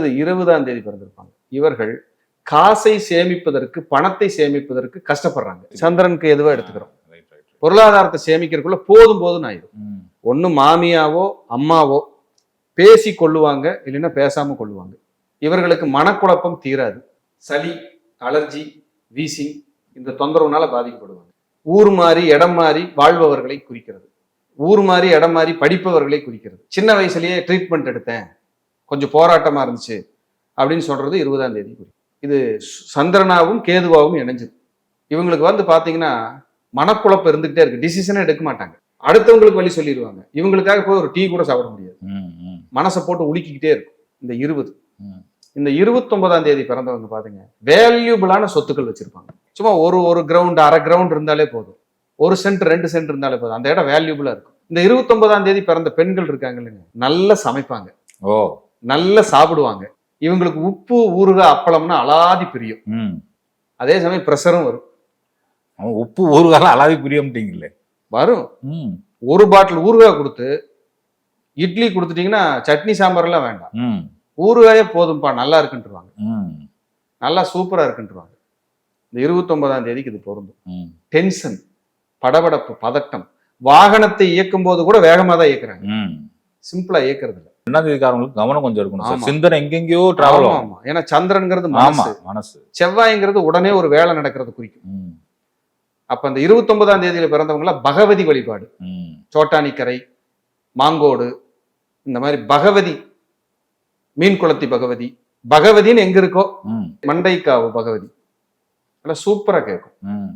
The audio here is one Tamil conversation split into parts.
அடுத்தது 20ஆம் தேதி பிறந்திருப்பாங்க. இவர்கள் காசை சேமிப்பதற்கு, பணத்தை சேமிப்பதற்கு கஷ்டப்படுறாங்க. சந்திரனுக்கு எதுவா எடுத்துக்கிறோம். பொருளாதாரத்தை சேமிக்கிறதுக்குள்ள போதும் போதும்னு ஆயிடும். ஒண்ணு மாமியாவோ அம்மாவோ பேசி கொள்ளுவாங்க, இல்லைன்னா பேசாம கொள்ளுவாங்க. இவர்களுக்கு மனக்குழப்பம் தீராது. சளி, அலர்ஜி, வீசிங் இந்த தொந்தரவுனால பாதிக்கப்படுவாங்க. ஊர் மாறி இடம் மாறி வாழ்பவர்களை குறிக்கிறது. ஊர் மாறி இடம் மாறி படிப்பவர்களை குறிக்கிறது. சின்ன வயசுலயே ட்ரீட்மெண்ட் எடுத்தேன், கொஞ்சம் போராட்டமா இருந்துச்சு அப்படின்னு சொல்றது 20ஆம் தேதி குறிக்கும். இது சந்திரனாவும் கேதுவாவும் இணைஞ்சது. இவங்களுக்கு பாத்தீங்கன்னா மனக்குழப்பம் இருந்துகிட்டே இருக்கு. டிசிஷனே எடுக்க மாட்டாங்க. அடுத்தவங்களுக்கு வழி சொல்லிடுவாங்க. இவங்களுக்காக போய் ஒரு டீ கூட சாப்பிட முடியாது. மனசை போட்டு உலுக்கிக்கிட்டே இருக்கும். இந்த 20 இந்த 29ஆம் தேதி பிறந்தவங்க பாத்தீங்க, வேல்யூபிளான சொத்துக்கள் வச்சிருப்பாங்க. சும்மா ஒரு கிரவுண்ட், அரை கிரவுண்ட் இருந்தாலே போதும். 1 சென்ட் 2 சென்ட் இருந்தாலே போதும். அந்த இடம் வேல்யூபிளா இருக்கும். இந்த 29ஆம் தேதி பிறந்த பெண்கள் இருக்காங்க இல்லைங்க, நல்லா சமைப்பாங்க, நல்லா சாப்பிடுவாங்க. இவங்களுக்கு உப்பு, ஊறுகாய், அப்பளம்னா அலாதி பிரியம். அதே சமயம் பிரஷரும் வரும். உப்பு ஊறுகாய் அலாதி பிரியம்ட்டீங்களே வரும். ஒரு பாட்டில் ஊறுகாய் கொடுத்து இட்லி கொடுத்துட்டீங்கன்னா சட்னி சாம்பார் எல்லாம் வேண்டாம், ஊறுகாயே போதும்பா, நல்லா இருக்குன்ட்டுருவாங்க, நல்லா சூப்பரா இருக்குன்ட்டுருவாங்க. இந்த 29ஆம் தேதிக்கு இது பொருந்தும். டென்ஷன், படபடப்பு, பதட்டம். வாகனத்தை இயக்கும் போது கூட வேகமா தான் இயக்குறாங்க, சிம்பிளா இயக்குறது இல்லை. 2ஆம் தேதிக்காரங்களுக்கு கவனம் கொஞ்சம் இருக்கணும். சிந்தனை எங்கெங்கயோ டிராவல் ஆகும். ஏன்னா சந்திரன்கிறது மனசு, செவ்வாய்ங்கிறது உடனே ஒரு வேலை நடக்கிறது குறிக்கும். அப்ப அந்த 29ஆம் தேதியில பிறந்தவங்கள பகவதி வழிபாடு, சோட்டானிக்கரை, மாங்கோடு, இந்த மாதிரி பகவதி, மீன் குளத்தி பகவதி, பகவதின்னு எங்க இருக்கோ, மண்டைக்காவு பகவதி, சூப்பரா கேட்கும்.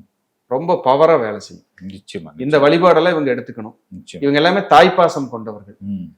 ரொம்ப பவரா வேலை செய்யும். இந்த வழிபாடெல்லாம் இவங்க எடுத்துக்கணும். இவங்க எல்லாமே தாய்ப்பாசம் கொண்டவர்கள்.